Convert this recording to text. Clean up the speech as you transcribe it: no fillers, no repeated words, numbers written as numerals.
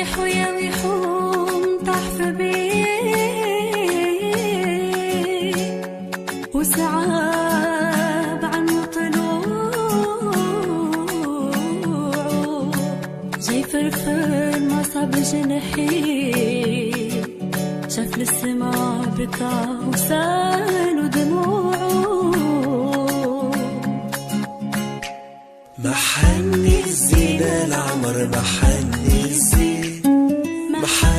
يريح ويحوم طاح في بيه وسعاب عنه طلوع جاي فرفر ما صاب جنحي شاف للسما بكى وسال دموعه محني الزين العمر محني الزين